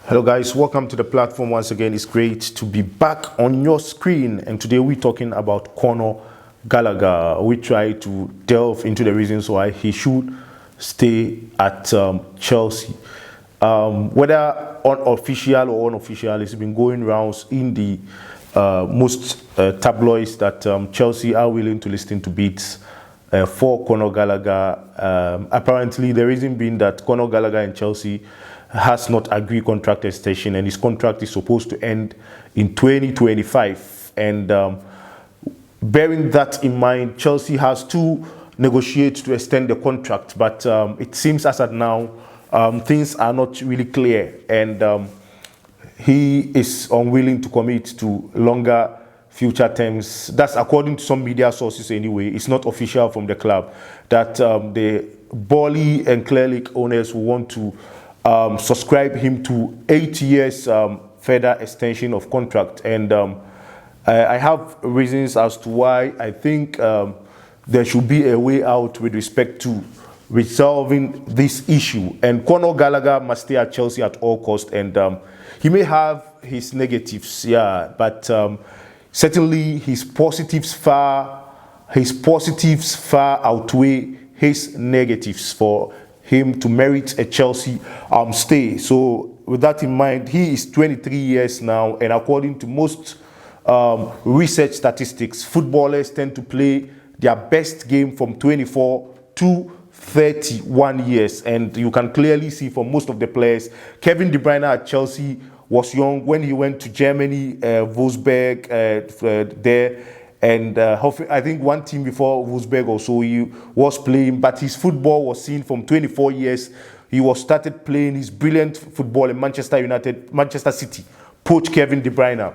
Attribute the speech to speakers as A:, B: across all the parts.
A: Hello guys, welcome to the platform once again. It's great to be back on your screen, and today we're talking about Connor Gallagher. We try to delve into the reasons why he should stay at Chelsea. Whether unofficial or unofficial, it's been going rounds in the most tabloids that Chelsea are willing to listen to bids for Connor Gallagher. Apparently, the reason being that Connor Gallagher and Chelsea has not agreed contract extension, and his contract is supposed to end in 2025. And bearing that in mind, Chelsea has to negotiate to extend the contract, but it seems as at now things are not really clear, and he is unwilling to commit to longer future terms. That's according to some media sources anyway. It's not official from the club that the Bally and Clearlake owners will want to subscribe him to 8 years further extension of contract. And I have reasons as to why I think there should be a way out with respect to resolving this issue. And Connor Gallagher must stay at Chelsea at all costs. And he may have his negatives, yeah, but certainly his positives far outweigh his negatives for him to merit a Chelsea stay. So with that in mind, he is 23 years now, and according to most research statistics, footballers tend to play their best game from 24 to 31 years, and you can clearly see for most of the players, Kevin De Bruyne at Chelsea was young when he went to Germany, Wolfsburg there. And I think one team before Wolfsburg also he was playing, but his football was seen from 24 years. He was started playing his brilliant football in Manchester City, poached Kevin De Bruyne,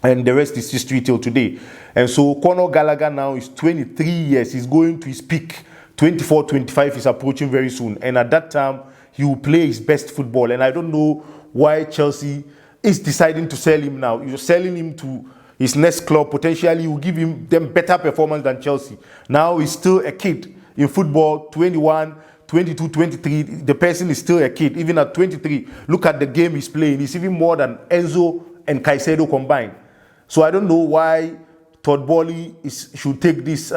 A: and the rest is history till today. And so Connor Gallagher now is 23 years. He's going to his peak. 24, 25 is approaching very soon. And at that time, he will play his best football. And I don't know why Chelsea is deciding to sell him now. You're selling him to his next club, potentially will give them better performance than Chelsea. Now he's still a kid in football, 21, 22, 23. The person is still a kid, even at 23. Look at the game he's playing. He's even more than Enzo and Caicedo combined. So I don't know why Todd Bally should take this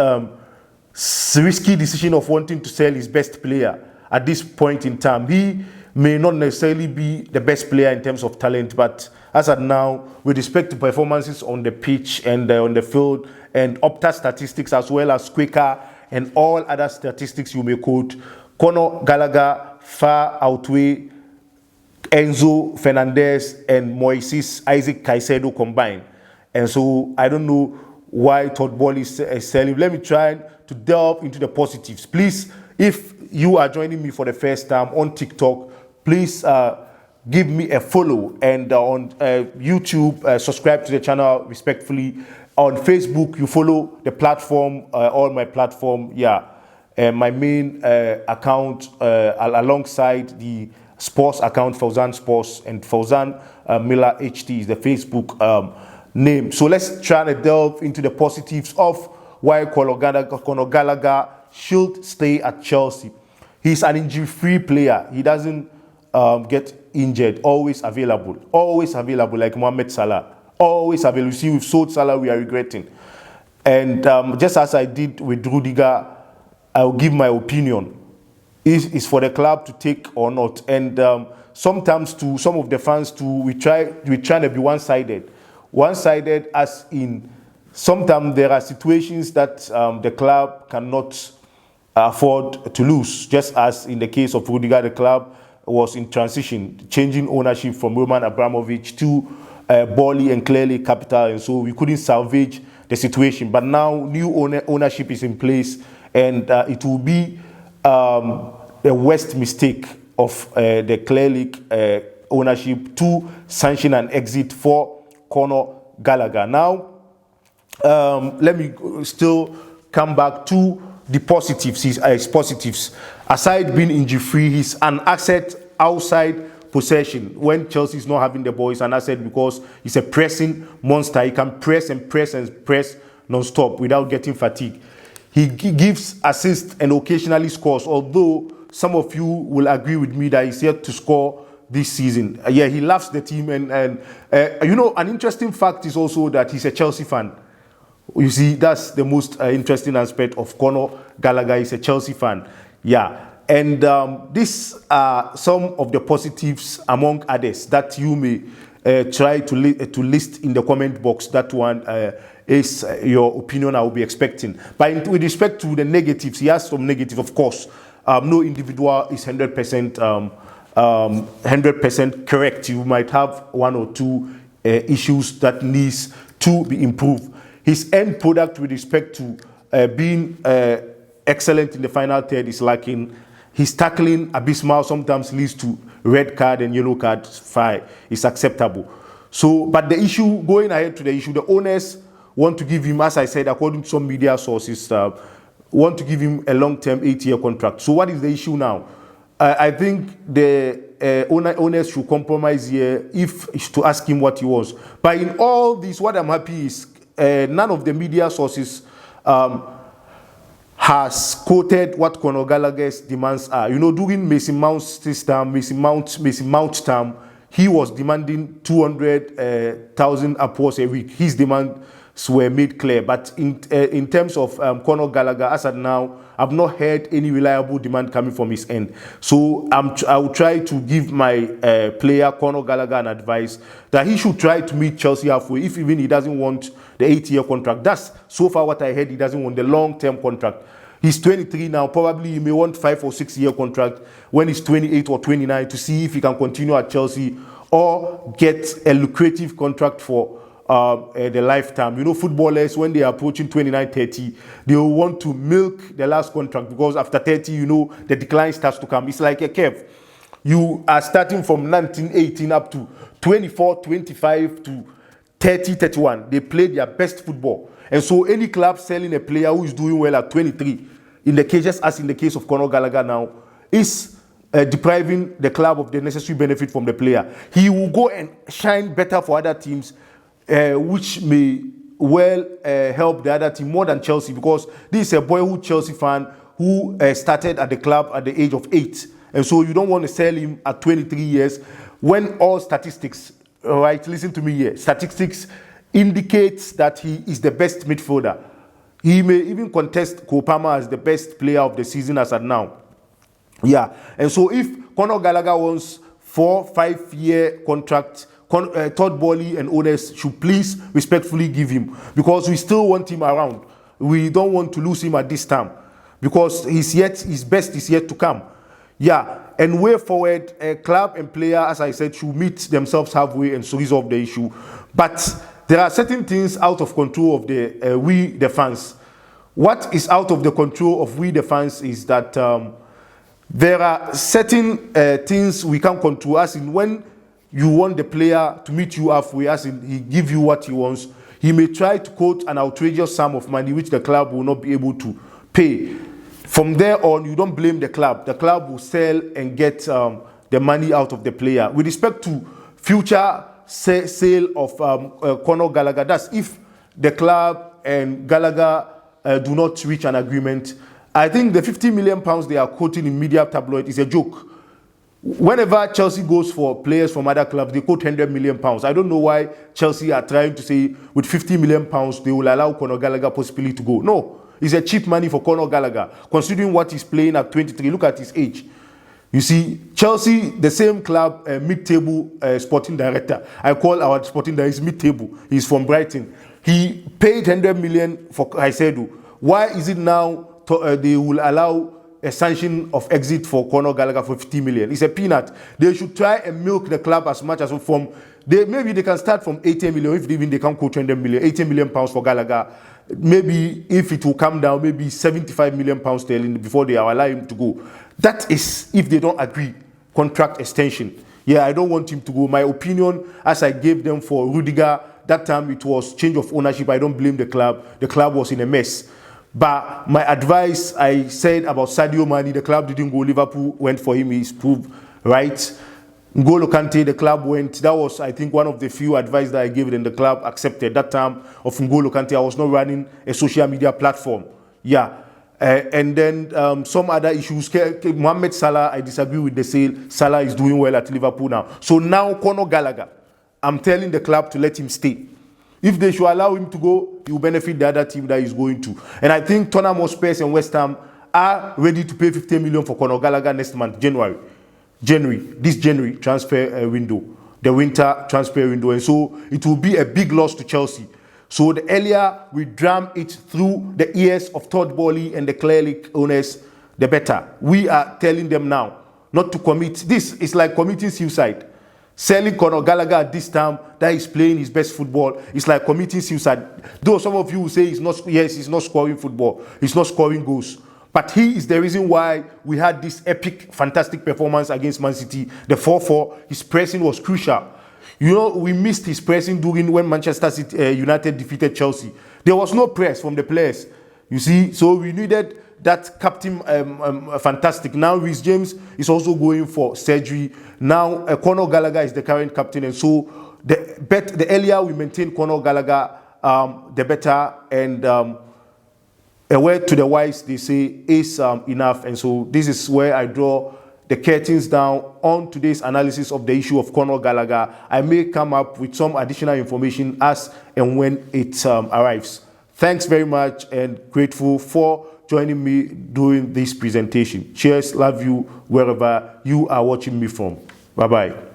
A: risky decision of wanting to sell his best player at this point in time. He may not necessarily be the best player in terms of talent, but as at now, with respect to performances on the pitch and on the field and Opta statistics as well as Quicker and all other statistics you may quote, Connor Gallagher far outweigh Enzo Fernandez and Moises Isaac Caicedo combined. And so I don't know why Todd Bally is selling. Let me try to delve into the positives. Please, if you are joining me for the first time on TikTok, please give me a follow, and on YouTube, subscribe to the channel respectfully. On Facebook, you follow the platform, all my platform, yeah. My main account alongside the sports account, Fauzan Sports, and Fauzan Miller HT is the Facebook name. So let's try to delve into the positives of why Connor Gallagher should stay at Chelsea. He's an injury-free player. He doesn't get injured, always available like Mohamed Salah, always available. You see, we've sold Salah, we are regretting. And just as I did with Rudiger, I'll give my opinion. Is for the club to take or not. And sometimes to some of the fans too, we try to be one-sided as in sometimes there are situations that the club cannot afford to lose, just as in the case of Rudiger, the club was in transition, changing ownership from Roman Abramovich to Bally and Clearlake Capital, and so we couldn't salvage the situation. But now new ownership is in place, and it will be a worst mistake of the Clearlake ownership to sanction an exit for Connor Gallagher. Now, let me still come back to the positives. His positives, aside being injury-free, he's an asset outside possession. When Chelsea is not having the ball, he's an asset because he's a pressing monster. He can press and press and press non-stop without getting fatigued. He gives assists and occasionally scores, although some of you will agree with me that he's yet to score this season. Yeah, he loves the team, and you know, an interesting fact is also that he's a Chelsea fan. You see, that's the most interesting aspect of Connor Gallagher. He's a Chelsea fan. Yeah, and these are some of the positives among others that you may try to list in the comment box. That one is your opinion. I will be expecting. But with respect to the negatives, he has some negatives, of course. No individual is 100%. 100% correct. You might have one or two issues that needs to be improved. His end product with respect to being excellent in the final third is lacking. His tackling abysmal, sometimes leads to red card and yellow card. Fine, it's acceptable. So, but the issue, going ahead to the issue, the owners want to give him, as I said, according to some media sources, want to give him a long-term 8-year contract. So what is the issue now? I think the owners should compromise here if to ask him what he wants. But in all this, what I'm happy is none of the media sources has quoted what Connor Gallagher's demands are. You know, during Mason Mount's term, Mason Mount's term, he was demanding 200,000 upwards a week. His demands were made clear. But in terms of Connor Gallagher, as of now, I've not heard any reliable demand coming from his end. So I will try to give my player, Connor Gallagher, an advice that he should try to meet Chelsea halfway, if even he doesn't want the 8-year contract. That's so far what I heard. He doesn't want the long-term contract. He's 23 now. Probably he may want 5 or 6 year contract when he's 28 or 29 to see if he can continue at Chelsea or get a lucrative contract for the lifetime. You know, footballers, when they are approaching 29, 30, they will want to milk the last contract because after 30, you know, the decline starts to come. It's like a curve. You are starting from 19, 18 up to 24, 25 to 30, 31. They play their best football. And so any club selling a player who is doing well at 23, in the cases, as in the case of Connor Gallagher now, is depriving the club of the necessary benefit from the player. He will go and shine better for other teams, which may well help the other team more than Chelsea, because this is a boyhood Chelsea fan who started at the club at the age of 8. And so you don't want to sell him at 23 years when all statistics, right, listen to me here, statistics indicates that he is the best midfielder. He may even contest Kopama as the best player of the season as at now. Yeah, and so if Connor Gallagher wants 4-5 year contract, Todd Boehly and owners should please respectfully give him, because we still want him around. We don't want to lose him at this time because his best is yet to come. Yeah, and way forward, club and player, as I said, should meet themselves halfway and so resolve the issue. But there are certain things out of control of the fans. What is out of the control of we the fans is that there are certain things we can't control, as in when you want the player to meet you halfway, as in he give you what he wants, he may try to quote an outrageous sum of money which the club will not be able to pay. From there on, you don't blame the club. The club will sell and get the money out of the player. With respect to future sale of Connor Gallagher, that's if the club and Gallagher do not reach an agreement. I think the 50 million pounds they are quoting in media tabloid is a joke. Whenever Chelsea goes for players from other clubs, they quote 100 million pounds. I don't know why Chelsea are trying to say with 50 million pounds they will allow Connor Gallagher possibly to go. No, it's a cheap money for Connor Gallagher, considering what he's playing at 23. Look at his age. You see, Chelsea, the same club, mid-table sporting director. I call our sporting director, he's mid-table. He's from Brighton. He paid 100 million for Caicedo. Why is it now they will allow a sanction of exit for Connor Gallagher for 50 million? It's a peanut. They should try and milk the club as much as from. Maybe they can start from 80 million, if even they can quote 100 million, 80 million pounds for Gallagher. Maybe if it will come down, maybe 75 million pounds sterling before they allow him to go. That is if they don't agree contract extension. Yeah, I don't want him to go. My opinion, as I gave them for Rudiger, that time it was change of ownership. I don't blame the club. The club was in a mess. But my advice, I said about Sadio Mane, the club didn't go. Liverpool went for him. He's proved right. N'Golo Kante, the club went. That was, I think, one of the few advice that I gave and the club accepted. That time of N'Golo Kante, I was not running a social media platform. Yeah. And then some other issues. Mohamed Salah, I disagree with the sale. Salah is doing well at Liverpool now. So now Connor Gallagher, I'm telling the club to let him stay. If they should allow him to go, he will benefit the other team that he's going to. And I think Tottenham Hotspur and West Ham are ready to pay 50 million for Connor Gallagher next month, this January transfer window, the winter transfer window. And so it will be a big loss to Chelsea. So the earlier we dram it through the ears of Todd Boehly and the Clearlake owners, the better. We are telling them now not to commit. This is like committing suicide. Selling Connor Gallagher at this time that he's playing his best football, it's like committing suicide. Though some of you will say he's not scoring football, he's not scoring goals. But he is the reason why we had this epic, fantastic performance against Man City. The 4-4, his pressing was crucial. You know, we missed his pressing during when Manchester City, United defeated Chelsea. There was no press from the players, you see. So we needed that captain, fantastic. Now Reece James is also going for surgery. Now Connor Gallagher is the current captain, and so the earlier we maintain Connor Gallagher, the better. And a word to the wise, they say, is enough. And so this is where I draw the curtains down on today's analysis of the issue of Connor Gallagher. I may come up with some additional information as and when it arrives. Thanks very much, and grateful for joining me during this presentation. Cheers, love you wherever you are watching me from. Bye-bye.